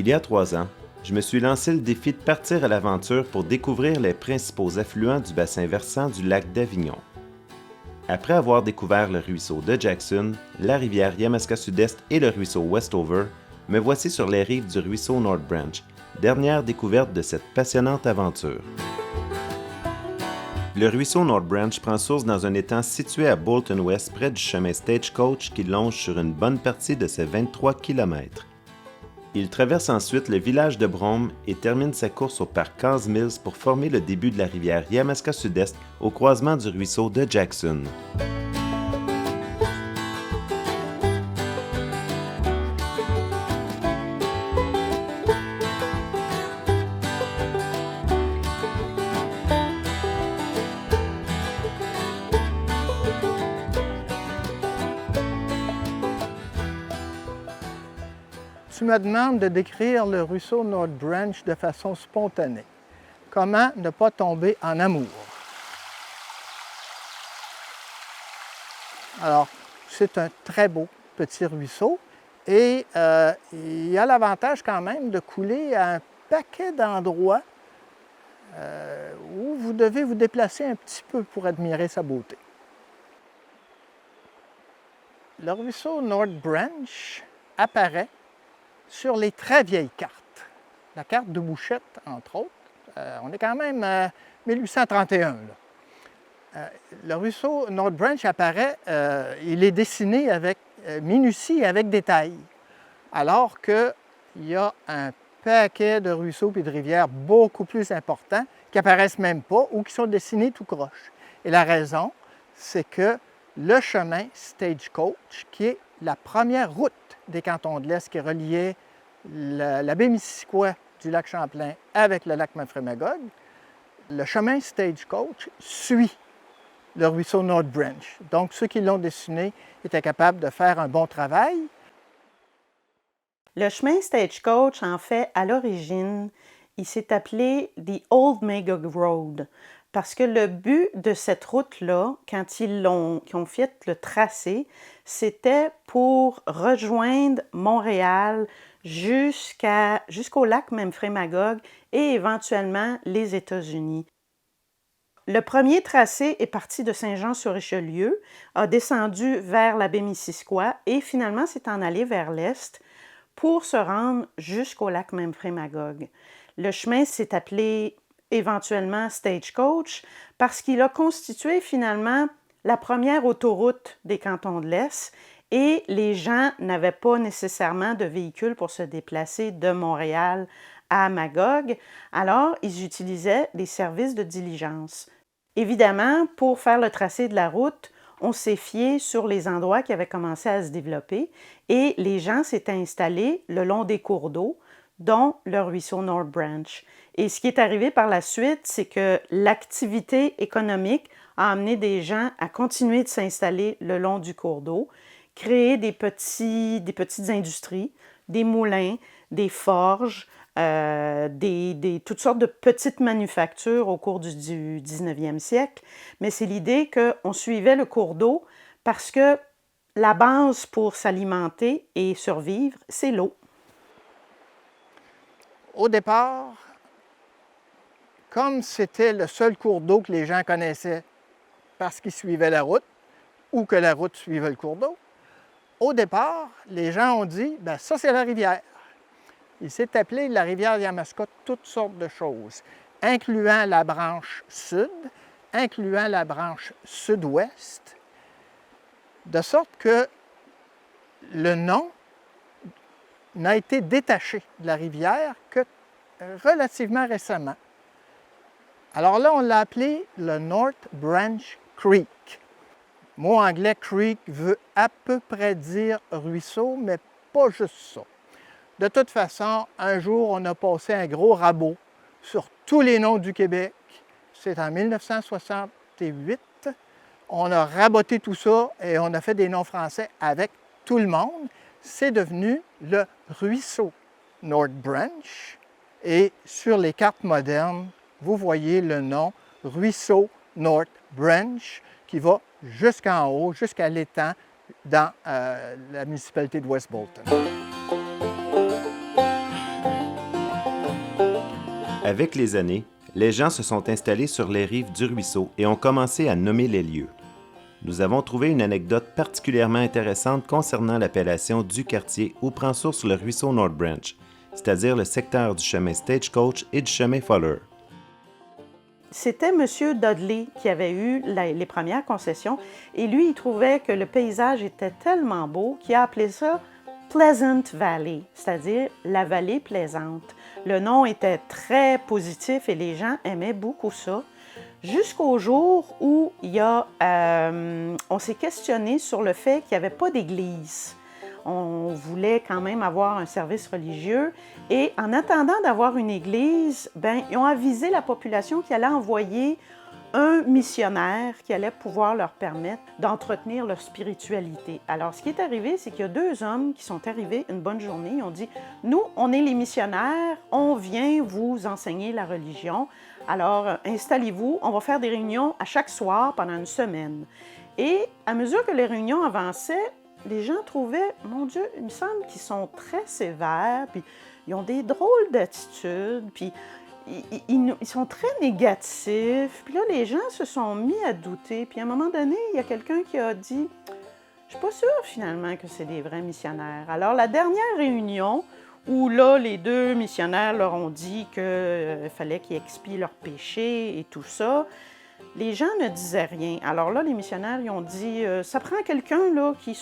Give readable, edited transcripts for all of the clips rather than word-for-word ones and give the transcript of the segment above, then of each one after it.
Il y a 3 ans, je me suis lancé le défi de partir à l'aventure pour découvrir les principaux affluents du bassin versant du lac d'Avignon. Après avoir découvert le ruisseau de Jackson, la rivière Yamaska Sud-Est et le ruisseau Westover, me voici sur les rives du ruisseau North Branch, dernière découverte de cette passionnante aventure. Le ruisseau North Branch prend source dans un étang situé à Bolton West, près du chemin Stagecoach qui longe sur une bonne partie de ses 23 km. Il traverse ensuite le village de Brome et termine sa course au parc Case Mills pour former le début de la rivière Yamaska Sud-Est au croisement du ruisseau de Jackson. Tu me demandes de décrire le ruisseau North Branch de façon spontanée. Comment ne pas tomber en amour? Alors, c'est un très beau petit ruisseau et il a l'avantage quand même de couler à un paquet d'endroits où vous devez vous déplacer un petit peu pour admirer sa beauté. Le ruisseau North Branch apparaît sur les très vieilles cartes. La carte de Bouchette, entre autres. On est quand même à 1831. Le ruisseau North Branch apparaît, il est dessiné avec minutie et avec détail. Alors qu'il y a un paquet de ruisseaux et de rivières beaucoup plus importants qui n'apparaissent même pas ou qui sont dessinés tout croche. Et la raison, c'est que le chemin Stagecoach, qui est la première route des cantons de l'Est qui reliait la baie Missisquoi du lac Champlain avec le lac Memphremagog, le chemin Stagecoach suit le ruisseau North Branch. Donc, ceux qui l'ont dessiné étaient capables de faire un bon travail. Le chemin Stagecoach, en fait, à l'origine, il s'est appelé The Old Magog Road parce que le but de cette route-là, quand ils ont fait le tracé, c'était pour rejoindre Montréal jusqu'au lac Memphremagog et éventuellement les États-Unis. Le premier tracé est parti de Saint-Jean-sur-Richelieu, a descendu vers la baie Missisquoi et finalement s'est en allé vers l'est pour se rendre jusqu'au lac Memphremagog. Le chemin s'est appelé éventuellement Stagecoach parce qu'il a constitué finalement la première autoroute des cantons de l'Est et les gens n'avaient pas nécessairement de véhicule pour se déplacer de Montréal à Magog, alors ils utilisaient des services de diligence. Évidemment, pour faire le tracé de la route, on s'est fié sur les endroits qui avaient commencé à se développer et les gens s'étaient installés le long des cours d'eau, dont le ruisseau North Branch. Et ce qui est arrivé par la suite, c'est que l'activité économique a amené des gens à continuer de s'installer le long du cours d'eau, créer des petites industries, des moulins, des forges, toutes sortes de petites manufactures au cours du 19e siècle. Mais c'est l'idée qu'on suivait le cours d'eau parce que la base pour s'alimenter et survivre, c'est l'eau. Au départ, comme c'était le seul cours d'eau que les gens connaissaient parce qu'ils suivaient la route ou que la route suivait le cours d'eau, au départ, les gens ont dit, bien ça c'est la rivière. Il s'est appelé la rivière Yamaska toutes sortes de choses, incluant la branche sud, incluant la branche sud-ouest, de sorte que le nom n'a été détaché de la rivière que relativement récemment. Alors là, on l'a appelé le North Branch Creek. Le mot anglais creek veut à peu près dire ruisseau, mais pas juste ça. De toute façon, un jour, on a passé un gros rabot sur tous les noms du Québec. C'est en 1968. On a raboté tout ça et on a fait des noms français avec tout le monde. C'est devenu le ruisseau North Branch. Et sur les cartes modernes, vous voyez le nom ruisseau North Branch qui va jusqu'en haut, jusqu'à l'étang dans la municipalité de West Bolton. Avec les années, les gens se sont installés sur les rives du ruisseau et ont commencé à nommer les lieux. Nous avons trouvé une anecdote particulièrement intéressante concernant l'appellation du quartier où prend source le ruisseau North Branch, c'est-à-dire le secteur du chemin Stagecoach et du chemin Fuller. C'était M. Dudley qui avait eu les premières concessions et lui, il trouvait que le paysage était tellement beau qu'il a appelé ça Pleasant Valley, c'est-à-dire la vallée plaisante. Le nom était très positif et les gens aimaient beaucoup ça. Jusqu'au jour où on s'est questionné sur le fait qu'il n'y avait pas d'église. On voulait quand même avoir un service religieux et en attendant d'avoir une église, ils ont avisé la population qu'il allait envoyer un missionnaire qui allait pouvoir leur permettre d'entretenir leur spiritualité. Alors, ce qui est arrivé, c'est qu'il y a 2 hommes qui sont arrivés une bonne journée. Ils ont dit, « Nous, on est les missionnaires, on vient vous enseigner la religion. Alors, installez-vous, on va faire des réunions à chaque soir pendant une semaine. » Et à mesure que les réunions avançaient, les gens trouvaient, mon Dieu, il me semble qu'ils sont très sévères, puis ils ont des drôles d'attitudes, puis ils sont très négatifs. Puis là, les gens se sont mis à douter. Puis à un moment donné, il y a quelqu'un qui a dit, « Je suis pas sûre finalement que c'est des vrais missionnaires. » Alors, la dernière réunion, où là, les 2 missionnaires leur ont dit qu'il fallait qu'ils expient leurs péchés et tout ça, les gens ne disaient rien. Alors là, les missionnaires, ils ont dit, ça prend quelqu'un là, qui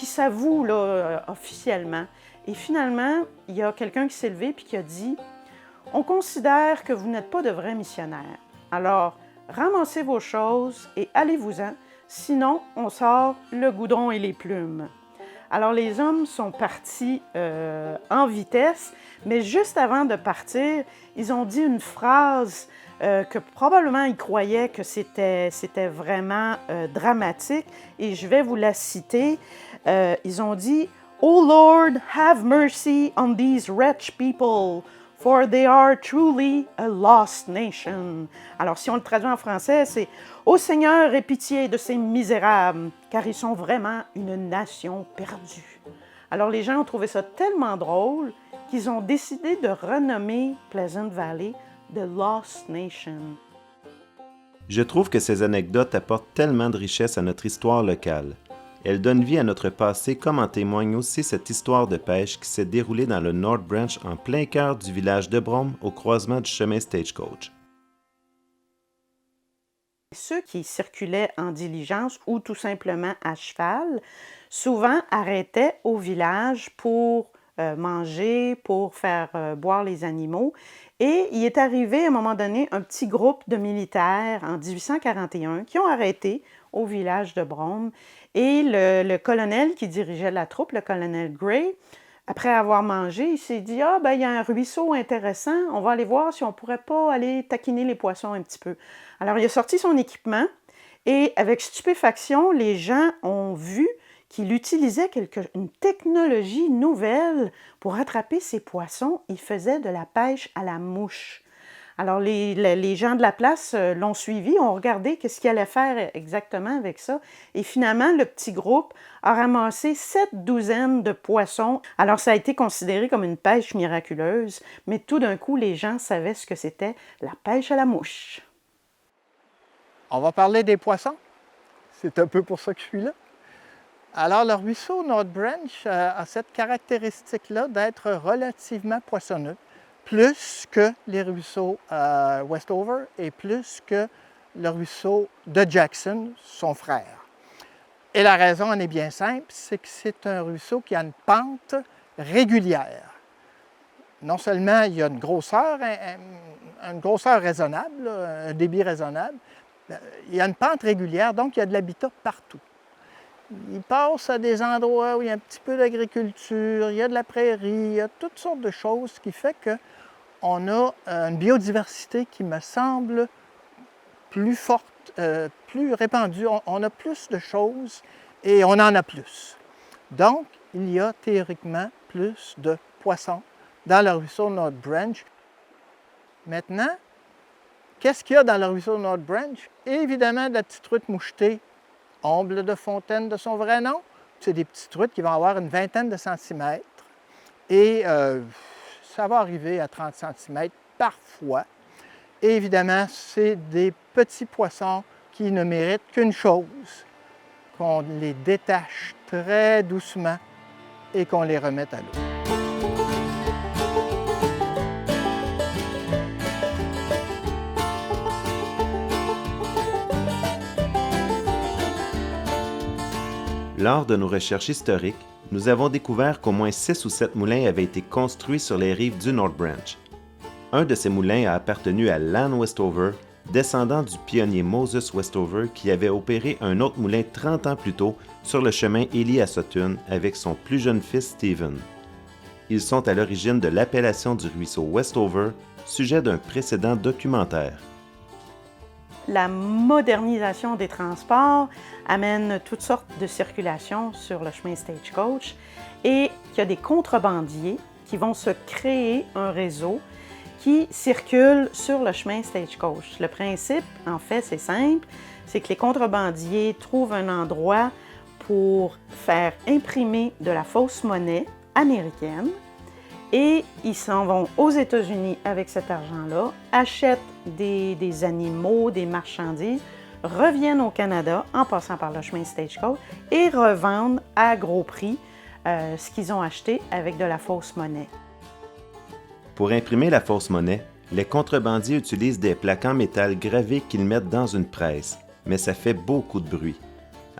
s'avoue là, officiellement. Et finalement, il y a quelqu'un qui s'est levé et qui a dit, on considère que vous n'êtes pas de vrais missionnaires. Alors, ramassez vos choses et allez-vous-en, sinon on sort le goudron et les plumes. Alors, les hommes sont partis en vitesse, mais juste avant de partir, ils ont dit une phrase que probablement ils croyaient que c'était vraiment dramatique, et je vais vous la citer. Ils ont dit « O Lord, have mercy on these wretched people, for they are truly a lost nation. » Alors, si on le traduit en français, c'est « Ô Seigneur, aie pitié de ces misérables, car ils sont vraiment une nation perdue. » Alors, les gens ont trouvé ça tellement drôle qu'ils ont décidé de renommer Pleasant Valley The Lost Nation. Je trouve que ces anecdotes apportent tellement de richesse à notre histoire locale. Elles donnent vie à notre passé, comme en témoigne aussi cette histoire de pêche qui s'est déroulée dans le North Branch en plein cœur du village de Brome, au croisement du chemin Stagecoach. Ceux qui circulaient en diligence ou tout simplement à cheval, souvent arrêtaient au village pour manger, pour faire boire les animaux. Et il est arrivé à un moment donné un petit groupe de militaires en 1841 qui ont arrêté au village de Brome. Et le colonel qui dirigeait la troupe, le colonel Gray, après avoir mangé, il s'est dit « Ah, il y a un ruisseau intéressant, on va aller voir si on ne pourrait pas aller taquiner les poissons un petit peu. » Alors, il a sorti son équipement et avec stupéfaction, les gens ont vu qu'il utilisait une technologie nouvelle pour attraper ces poissons. Il faisait de la pêche à la mouche. Alors, les gens de la place l'ont suivi, ont regardé qu'est-ce qu'il allait faire exactement avec ça. Et finalement, le petit groupe a ramassé 7 douzaines de poissons. Alors, ça a été considéré comme une pêche miraculeuse, mais tout d'un coup, les gens savaient ce que c'était la pêche à la mouche. On va parler des poissons. C'est un peu pour ça que je suis là. Alors, le ruisseau North Branch a cette caractéristique-là d'être relativement poissonneux, plus que les ruisseaux Westover et plus que le ruisseau de Jackson, son frère. Et la raison en est bien simple, c'est que c'est un ruisseau qui a une pente régulière. Non seulement il y a une grosseur raisonnable, là, un débit raisonnable, il y a une pente régulière, donc il y a de l'habitat partout. Il passe à des endroits où il y a un petit peu d'agriculture, il y a de la prairie, il y a toutes sortes de choses qui fait qu'on a une biodiversité qui me semble plus forte, plus répandue. On a plus de choses et on en a plus. Donc, il y a théoriquement plus de poissons dans le ruisseau North Branch. Maintenant, qu'est-ce qu'il y a dans le ruisseau North Branch? Évidemment, de la petite truite mouchetée, Omble de Fontaine de son vrai nom. C'est des petites truites qui vont avoir une vingtaine de centimètres. Et ça va arriver à 30 cm parfois. Et évidemment, c'est des petits poissons qui ne méritent qu'une chose, qu'on les détache très doucement et qu'on les remette à l'eau. Lors de nos recherches historiques, nous avons découvert qu'au moins 6 ou 7 moulins avaient été construits sur les rives du North Branch. Un de ces moulins a appartenu à Lan Westover, descendant du pionnier Moses Westover qui avait opéré un autre moulin 30 ans plus tôt sur le chemin Ely à Sutton avec son plus jeune fils Stephen. Ils sont à l'origine de l'appellation du ruisseau Westover, sujet d'un précédent documentaire. La modernisation des transports amène toutes sortes de circulations sur le chemin Stagecoach et il y a des contrebandiers qui vont se créer un réseau qui circule sur le chemin Stagecoach. Le principe, en fait, c'est simple, c'est que les contrebandiers trouvent un endroit pour faire imprimer de la fausse monnaie américaine et ils s'en vont aux États-Unis avec cet argent-là, achètent des animaux, des marchandises, reviennent au Canada en passant par le chemin Stagecoach et revendent à gros prix ce qu'ils ont acheté avec de la fausse monnaie. Pour imprimer la fausse monnaie, les contrebandiers utilisent des plaques en métal gravées qu'ils mettent dans une presse, mais ça fait beaucoup de bruit.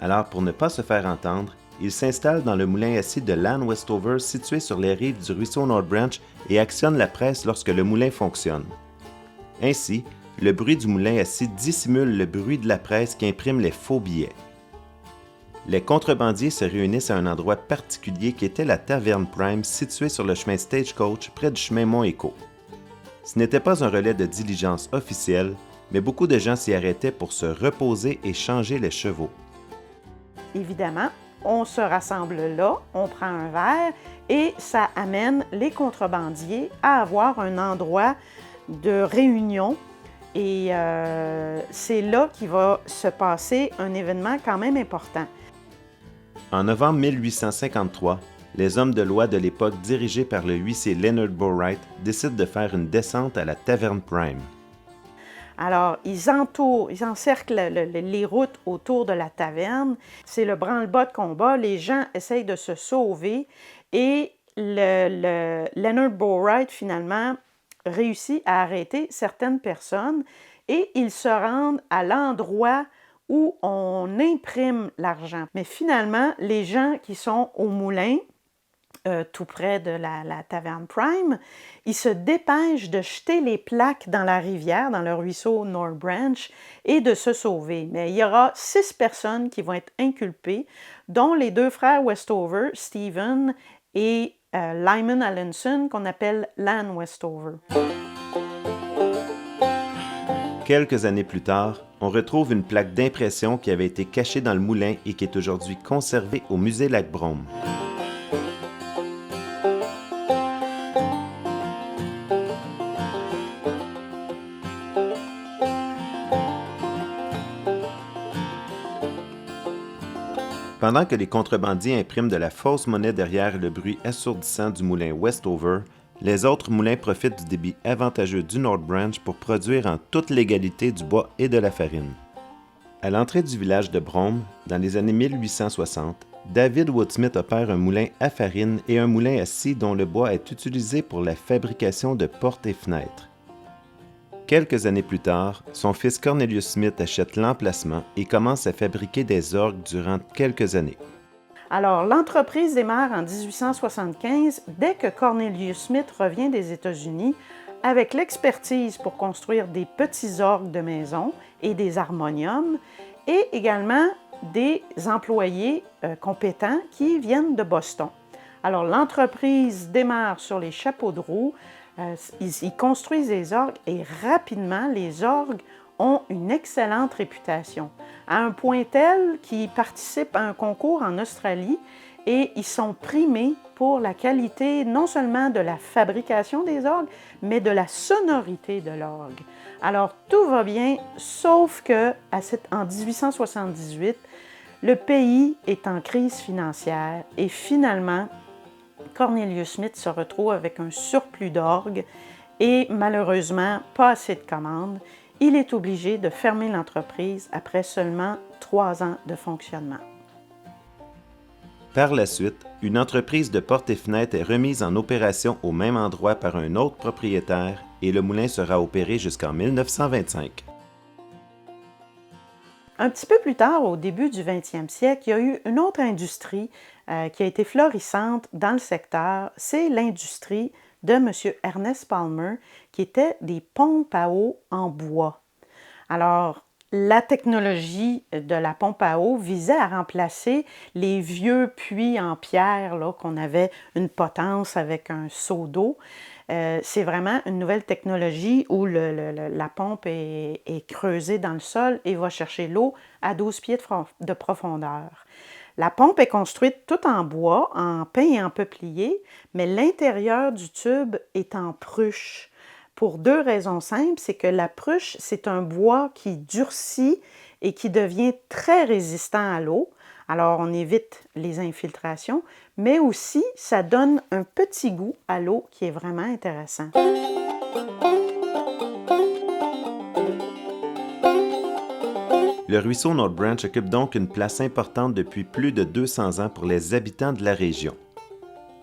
Alors, pour ne pas se faire entendre, ils s'installent dans le moulin à scie de Lan Westover situé sur les rives du ruisseau North Branch et actionnent la presse lorsque le moulin fonctionne. Ainsi, le bruit du moulin à scie dissimule le bruit de la presse qui imprime les faux billets. Les contrebandiers se réunissent à un endroit particulier qui était la Taverne Prime située sur le chemin Stagecoach près du chemin Mont-Écho. Ce n'était pas un relais de diligence officiel, mais beaucoup de gens s'y arrêtaient pour se reposer et changer les chevaux. Évidemment, on se rassemble là, on prend un verre et ça amène les contrebandiers à avoir un endroit de réunion et c'est là qu'il va se passer un événement quand même important. En novembre 1853, les hommes de loi de l'époque dirigés par le huissier Leonard Bourright décident de faire une descente à la Taverne Prime. Alors, ils encerclent les routes autour de la taverne. C'est le branle-bas de combat. Les gens essayent de se sauver et Leonard Bourright, finalement, réussit à arrêter certaines personnes et ils se rendent à l'endroit où on imprime l'argent. Mais finalement, les gens qui sont au moulin, tout près de la Taverne Prime, ils se dépêchent de jeter les plaques dans la rivière, dans le ruisseau North Branch, et de se sauver. Mais il y aura 6 personnes qui vont être inculpées, dont les 2 frères Westover, Stephen et Lyman Allinson, qu'on appelle Lan Westover. Quelques années plus tard, on retrouve une plaque d'impression qui avait été cachée dans le moulin et qui est aujourd'hui conservée au musée Lac-Brome. Pendant que les contrebandiers impriment de la fausse monnaie derrière le bruit assourdissant du moulin Westover, les autres moulins profitent du débit avantageux du North Branch pour produire en toute légalité du bois et de la farine. À l'entrée du village de Brome, dans les années 1860, David Woodsmith opère un moulin à farine et un moulin à scie dont le bois est utilisé pour la fabrication de portes et fenêtres. Quelques années plus tard, son fils Cornelius Smith achète l'emplacement et commence à fabriquer des orgues durant quelques années. Alors, l'entreprise démarre en 1875 dès que Cornelius Smith revient des États-Unis avec l'expertise pour construire des petits orgues de maison et des harmoniums et également des employés compétents qui viennent de Boston. Alors, l'entreprise démarre sur les chapeaux de roue. Ils construisent des orgues et rapidement, les orgues ont une excellente réputation, à un point tel qu'ils participent à un concours en Australie et ils sont primés pour la qualité non seulement de la fabrication des orgues, mais de la sonorité de l'orgue. Alors, tout va bien, sauf que en 1878, le pays est en crise financière et finalement, Cornelius Smith se retrouve avec un surplus d'orgues et malheureusement, pas assez de commandes. Il est obligé de fermer l'entreprise après seulement 3 ans de fonctionnement. Par la suite, une entreprise de portes et fenêtres est remise en opération au même endroit par un autre propriétaire et le moulin sera opéré jusqu'en 1925. Un petit peu plus tard, au début du 20e siècle, il y a eu une autre industrie qui a été florissante dans le secteur, c'est l'industrie de M. Ernest Palmer, qui était des pompes à eau en bois. Alors, la technologie de la pompe à eau visait à remplacer les vieux puits en pierre là, qu'on avait une potence avec un seau d'eau. C'est vraiment une nouvelle technologie où la pompe est creusée dans le sol et va chercher l'eau à 12 pieds de profondeur. La pompe est construite tout en bois, en pin et en peuplier, mais l'intérieur du tube est en pruche. Pour 2 raisons simples, c'est que la pruche, c'est un bois qui durcit et qui devient très résistant à l'eau. Alors, on évite les infiltrations, mais aussi, ça donne un petit goût à l'eau qui est vraiment intéressant. Le ruisseau North Branch occupe donc une place importante depuis plus de 200 ans pour les habitants de la région.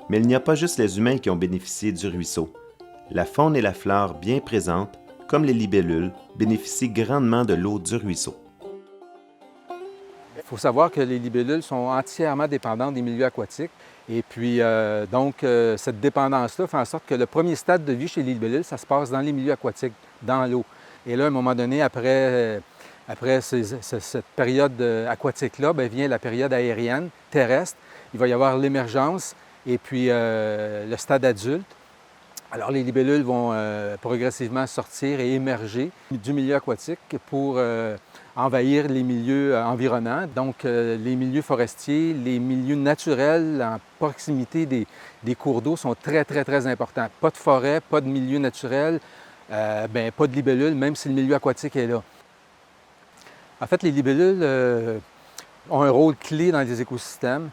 Mais il n'y a pas juste les humains qui ont bénéficié du ruisseau. La faune et la flore bien présentes, comme les libellules, bénéficient grandement de l'eau du ruisseau. Il faut savoir que les libellules sont entièrement dépendantes des milieux aquatiques. Et puis, cette dépendance-là fait en sorte que le premier stade de vie chez les libellules, ça se passe dans les milieux aquatiques, dans l'eau. Et là, à un moment donné, après cette période aquatique-là, vient la période aérienne, terrestre. Il va y avoir l'émergence et puis le stade adulte. Alors, les libellules vont progressivement sortir et émerger du milieu aquatique pour envahir les milieux environnants, donc les milieux forestiers, les milieux naturels en proximité des cours d'eau sont très, très, très importants. Pas de forêt, pas de milieu naturel, pas de libellules, même si le milieu aquatique est là. En fait, les libellules ont un rôle clé dans les écosystèmes.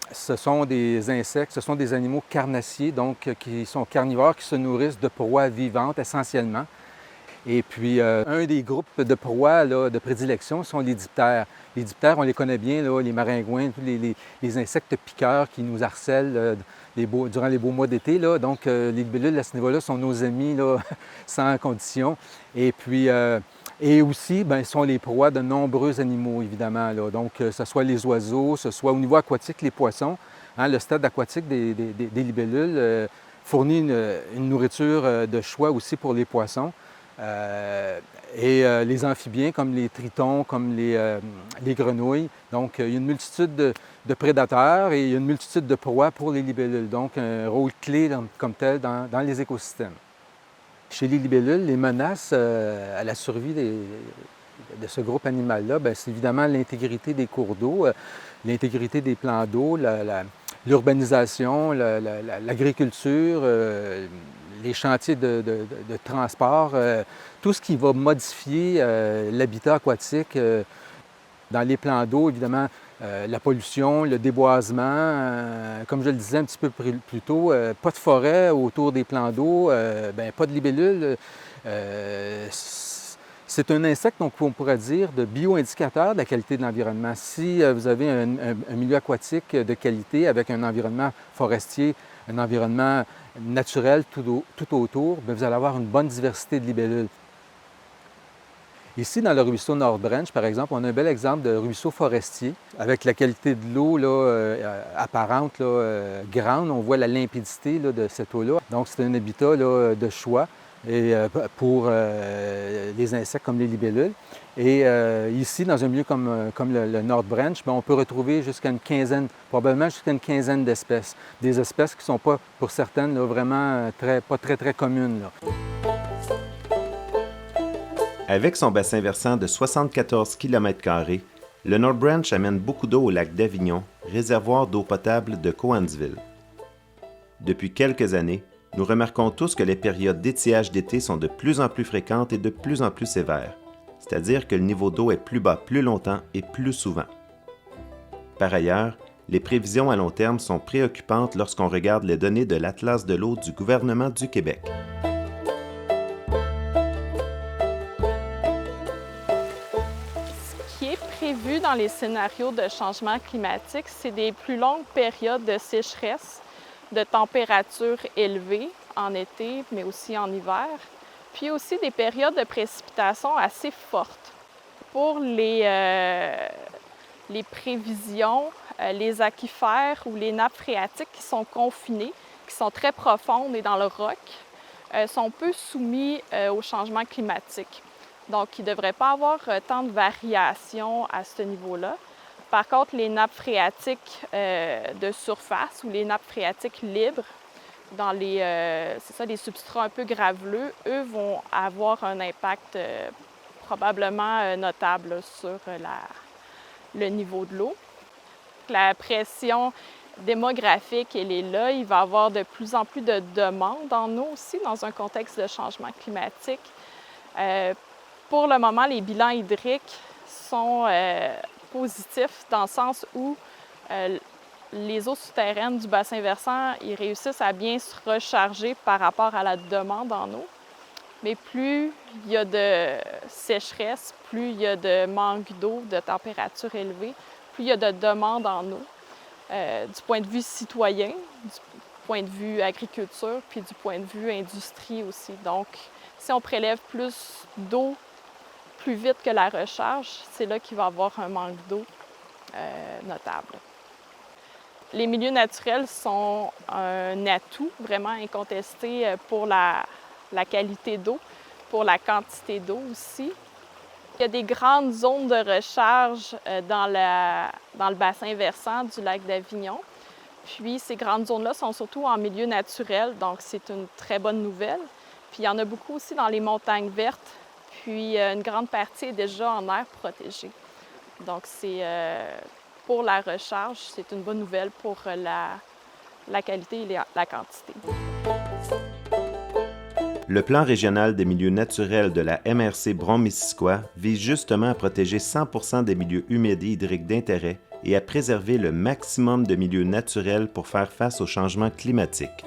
Ce sont des insectes, ce sont des animaux carnassiers, donc qui sont carnivores, qui se nourrissent de proies vivantes essentiellement. Et puis, un des groupes de proies là, de prédilection sont les diptères. Les diptères, on les connaît bien, là, les maringouins, tous les insectes piqueurs qui nous harcèlent durant les beaux mois d'été. Donc, les libellules, à ce niveau-là, sont nos amis là, sans condition. Et puis, et aussi, sont les proies de nombreux animaux, évidemment. Là. Donc, que ce soit les oiseaux, ce soit au niveau aquatique, les poissons. Hein, le stade aquatique des libellules fournit une nourriture de choix aussi pour les poissons. Les amphibiens, comme les tritons, comme les grenouilles. Donc, il y a une multitude de prédateurs et il y a une multitude de proies pour les libellules. Donc, un rôle clé comme tel dans les écosystèmes. Chez les libellules, les menaces à la survie de ce groupe animal-là, c'est évidemment l'intégrité des cours d'eau, l'intégrité des plans d'eau, l'urbanisation, l'agriculture, les chantiers de transport, tout ce qui va modifier l'habitat aquatique dans les plans d'eau, évidemment, la pollution, le déboisement, comme je le disais un petit peu plus tôt, pas de forêt autour des plans d'eau, pas de libellules. C'est un insecte, donc on pourrait dire, de bio-indicateur de la qualité de l'environnement. Si vous avez un milieu aquatique de qualité avec un environnement forestier, un environnement naturel tout autour, vous allez avoir une bonne diversité de libellules. Ici, dans le ruisseau North Branch, par exemple, on a un bel exemple de ruisseau forestier avec la qualité de l'eau apparente, grande. On voit la limpidité de cette eau-là. Donc, c'est un habitat de choix pour les insectes comme les libellules. Et ici, dans un milieu comme le North Branch, on peut retrouver probablement jusqu'à une quinzaine d'espèces. Des espèces qui ne sont pas, pour certaines, vraiment pas très, très communes. Là. Avec son bassin versant de 74 km², le North Branch amène beaucoup d'eau au lac d'Avignon, réservoir d'eau potable de Cowansville. Depuis quelques années, nous remarquons tous que les périodes d'étiage d'été sont de plus en plus fréquentes et de plus en plus sévères, c'est-à-dire que le niveau d'eau est plus bas plus longtemps et plus souvent. Par ailleurs, les prévisions à long terme sont préoccupantes lorsqu'on regarde les données de l'Atlas de l'eau du gouvernement du Québec. Ce qui est prévu dans les scénarios de changement climatique, c'est des plus longues périodes de sécheresse, de températures élevées en été, mais aussi en hiver, puis aussi des périodes de précipitations assez fortes. Pour les prévisions, les aquifères ou les nappes phréatiques qui sont confinées, qui sont très profondes et dans le roc, sont peu soumis au changement climatique. Donc, il ne devrait pas avoir tant de variations à ce niveau-là. Par contre, les nappes phréatiques de surface ou les nappes phréatiques libres, dans les substrats un peu graveleux, eux vont avoir un impact probablement notable là, sur le niveau de l'eau. La pression démographique, elle est là. Il va y avoir de plus en plus de demandes en eau aussi dans un contexte de changement climatique. Pour le moment, les bilans hydriques sont positifs dans le sens où les eaux souterraines du bassin versant, ils réussissent à bien se recharger par rapport à la demande en eau. Mais plus il y a de sécheresse, plus il y a de manque d'eau, de température élevée, plus il y a de demande en eau. Du point de vue citoyen, du point de vue agriculture, puis du point de vue industrie aussi. Donc, si on prélève plus d'eau plus vite que la recharge, c'est là qu'il va y avoir un manque d'eau notable. Les milieux naturels sont un atout vraiment incontesté pour la qualité d'eau, pour la quantité d'eau aussi. Il y a des grandes zones de recharge dans le bassin versant du lac d'Avignon. Puis ces grandes zones-là sont surtout en milieu naturel, donc c'est une très bonne nouvelle. Puis il y en a beaucoup aussi dans les montagnes vertes, puis une grande partie est déjà en aire protégée. Donc c'est pour la recharge, c'est une bonne nouvelle pour la qualité et la quantité. Le plan régional des milieux naturels de la MRC Brome-Missisquoi vise justement à protéger 100% des milieux humides et hydriques d'intérêt et à préserver le maximum de milieux naturels pour faire face au changement climatique.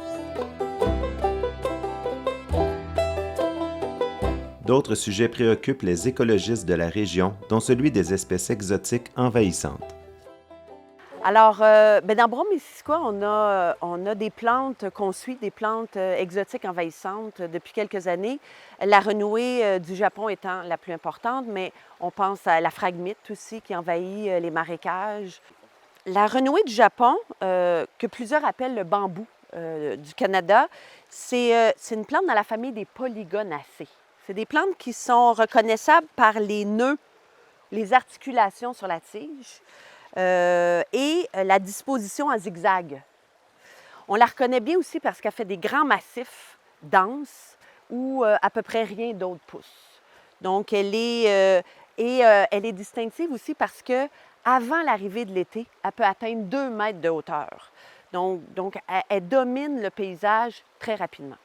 D'autres sujets préoccupent les écologistes de la région, dont celui des espèces exotiques envahissantes. Alors, dans Brome-Missisquoi, on a des plantes qu'on suit, des plantes exotiques envahissantes depuis quelques années. La renouée du Japon étant la plus importante, mais on pense à la phragmite aussi qui envahit les marécages. La renouée du Japon, que plusieurs appellent le bambou du Canada, c'est une plante dans la famille des Polygonacées. C'est des plantes qui sont reconnaissables par les nœuds, les articulations sur la tige. Et la disposition en zigzag. On la reconnaît bien aussi parce qu'elle fait des grands massifs denses où à peu près rien d'autre pousse. Donc, elle est distinctive aussi parce que avant l'arrivée de l'été, elle peut atteindre 2 mètres de hauteur. Donc elle domine le paysage très rapidement.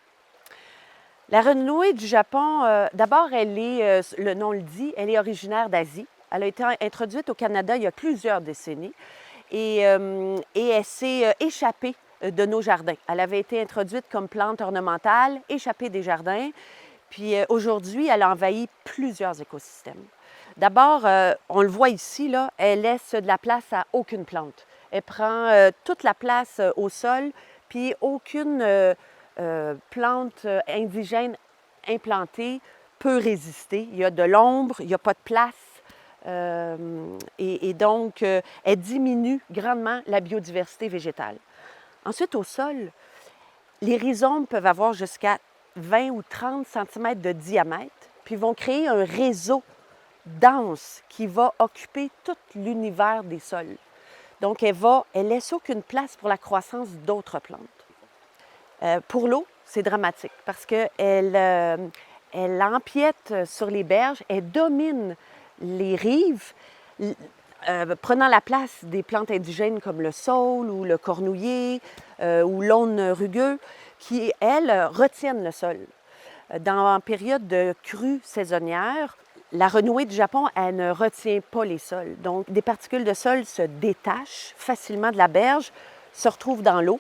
La renouée du Japon, d'abord, le nom le dit, elle est originaire d'Asie. Elle a été introduite au Canada il y a plusieurs décennies et elle s'est échappée de nos jardins. Elle avait été introduite comme plante ornementale, échappée des jardins, puis aujourd'hui, elle a envahi plusieurs écosystèmes. D'abord, on le voit ici, là, elle laisse de la place à aucune plante. Elle prend toute la place au sol, puis aucune plante indigène implantée peut résister. Il y a de l'ombre, il n'y a pas de place. Et donc, elle diminue grandement la biodiversité végétale. Ensuite, au sol, les rhizomes peuvent avoir jusqu'à 20 ou 30 cm de diamètre, puis vont créer un réseau dense qui va occuper tout l'univers des sols. Donc, elle laisse aucune place pour la croissance d'autres plantes. Pour l'eau, c'est dramatique parce qu'elle empiète sur les berges, elle domine les rives, prenant la place des plantes indigènes comme le saule ou le cornouiller ou l'aulne rugueux, qui, elles, retiennent le sol. Dans une période de crue saisonnière, La renouée du Japon, elle ne retient pas les sols. Donc, des particules de sol se détachent facilement de la berge, se retrouvent dans l'eau.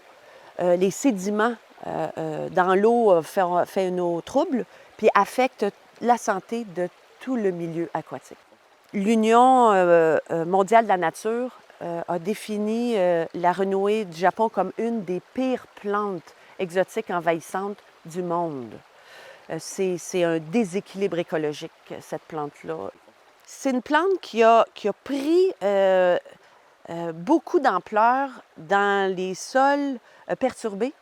Les sédiments dans l'eau font une eau trouble, puis affectent la santé de tout le milieu aquatique. L'Union mondiale de la nature a défini la renouée du Japon comme une des pires plantes exotiques envahissantes du monde. C'est un déséquilibre écologique, cette plante-là. C'est une plante qui a pris beaucoup d'ampleur dans les sols perturbés.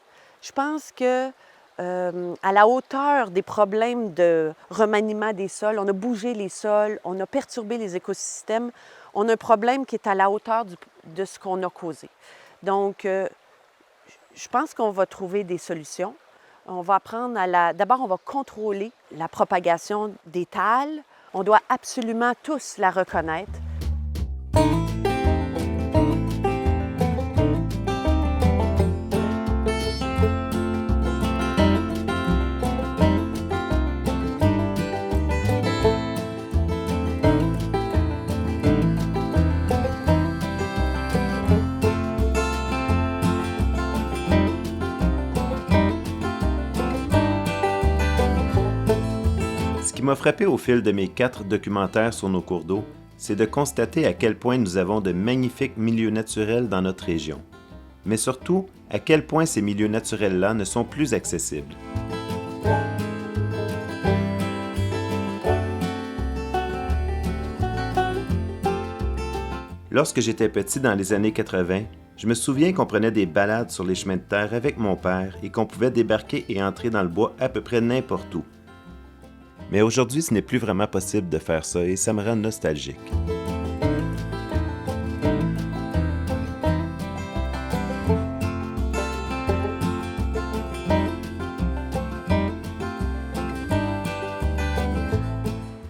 Je pense que à la hauteur des problèmes de remaniement des sols, on a bougé les sols, on a perturbé les écosystèmes, on a un problème qui est à la hauteur de ce qu'on a causé. Donc, je pense qu'on va trouver des solutions. On va apprendre D'abord, on va contrôler la propagation des thalles. On doit absolument tous la reconnaître. Ce qui m'a frappé au fil de mes 4 documentaires sur nos cours d'eau, c'est de constater à quel point nous avons de magnifiques milieux naturels dans notre région. Mais surtout, à quel point ces milieux naturels-là ne sont plus accessibles. Lorsque j'étais petit dans les années 80, je me souviens qu'on prenait des balades sur les chemins de terre avec mon père et qu'on pouvait débarquer et entrer dans le bois à peu près n'importe où. Mais aujourd'hui, ce n'est plus vraiment possible de faire ça et ça me rend nostalgique.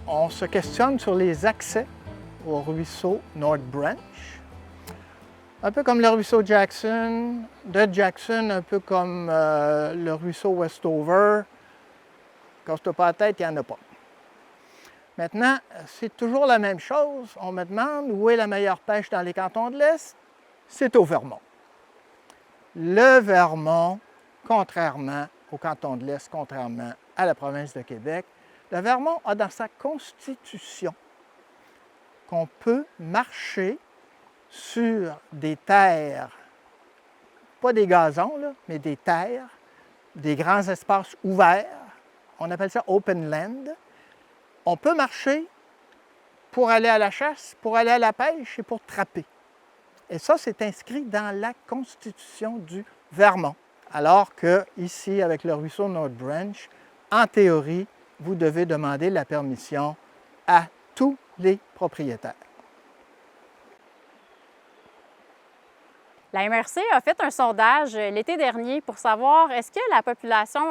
On se questionne sur les accès au ruisseau North Branch. Un peu comme le ruisseau Jackson, un peu comme le ruisseau Westover. Casse-toi pas la tête, il n'y en a pas. Maintenant, c'est toujours la même chose. On me demande où est la meilleure pêche dans les cantons de l'Est. C'est au Vermont. Le Vermont, contrairement au canton de l'Est, contrairement à la province de Québec, le Vermont a dans sa constitution qu'on peut marcher sur des terres, pas des gazons, là, mais des terres, des grands espaces ouverts. On appelle ça open land. On peut marcher pour aller à la chasse, pour aller à la pêche et pour trapper. Et ça, c'est inscrit dans la Constitution du Vermont. Alors que ici, avec le ruisseau North Branch, en théorie, vous devez demander la permission à tous les propriétaires. La MRC a fait un sondage l'été dernier pour savoir est-ce que la population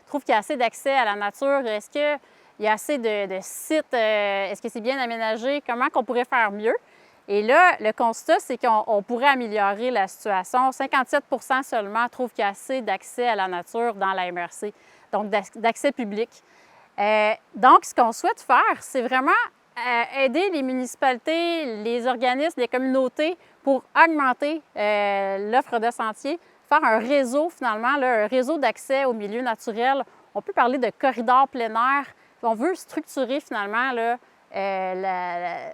trouve qu'il y a assez d'accès à la nature, est-ce qu'il y a assez de sites, est-ce que c'est bien aménagé, comment on pourrait faire mieux. Et là, le constat, c'est qu'on pourrait améliorer la situation. 57 % seulement trouvent qu'il y a assez d'accès à la nature dans la MRC, donc d'accès public. Donc, ce qu'on souhaite faire, c'est vraiment aider les municipalités, les organismes, les communautés pour augmenter l'offre de sentiers, faire un réseau finalement, là, un réseau d'accès au milieu naturel. On peut parler de corridors plein air. On veut structurer finalement, là,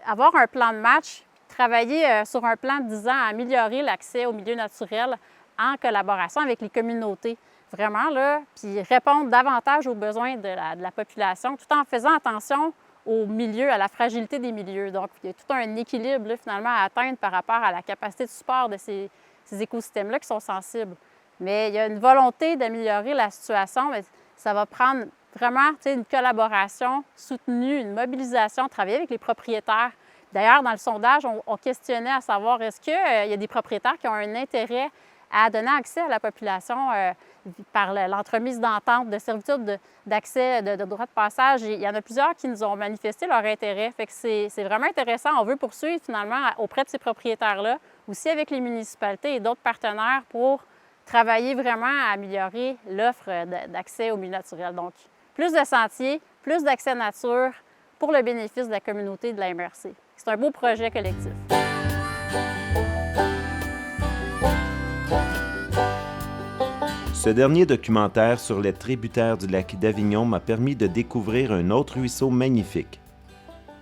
avoir un plan de match, travailler sur un plan visant à améliorer l'accès au milieu naturel en collaboration avec les communautés. Vraiment, là, puis répondre davantage aux besoins de la population, tout en faisant attention au milieu, à la fragilité des milieux. Donc, il y a tout un équilibre, là, finalement, à atteindre par rapport à la capacité de support de ces écosystèmes-là qui sont sensibles. Mais il y a une volonté d'améliorer la situation, mais ça va prendre vraiment une collaboration soutenue, une mobilisation, travailler avec les propriétaires. D'ailleurs, dans le sondage, on questionnait à savoir est-ce qu'il y a des propriétaires qui ont un intérêt à donner accès à la population par l'entremise d'entente, de servitude d'accès, de droit de passage. Et il y en a plusieurs qui nous ont manifesté leur intérêt. Fait que c'est vraiment intéressant. On veut poursuivre finalement auprès de ces propriétaires-là, aussi avec les municipalités et d'autres partenaires pour travailler vraiment à améliorer l'offre d'accès au milieu naturel. Donc, plus de sentiers, plus d'accès nature, pour le bénéfice de la communauté de la MRC. C'est un beau projet collectif. Ce dernier documentaire sur les tributaires du lac d'Avignon m'a permis de découvrir un autre ruisseau magnifique.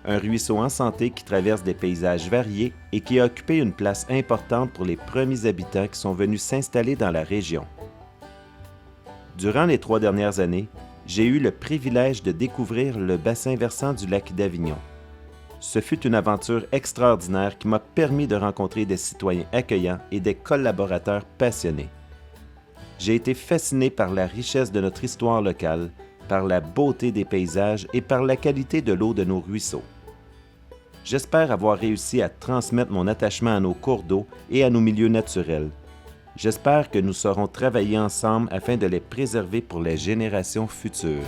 Un ruisseau en santé qui traverse des paysages variés et qui a occupé une place importante pour les premiers habitants qui sont venus s'installer dans la région. Durant les 3 dernières années, j'ai eu le privilège de découvrir le bassin versant du lac d'Avignon. Ce fut une aventure extraordinaire qui m'a permis de rencontrer des citoyens accueillants et des collaborateurs passionnés. J'ai été fasciné par la richesse de notre histoire locale, par la beauté des paysages et par la qualité de l'eau de nos ruisseaux. J'espère avoir réussi à transmettre mon attachement à nos cours d'eau et à nos milieux naturels. J'espère que nous saurons travailler ensemble afin de les préserver pour les générations futures.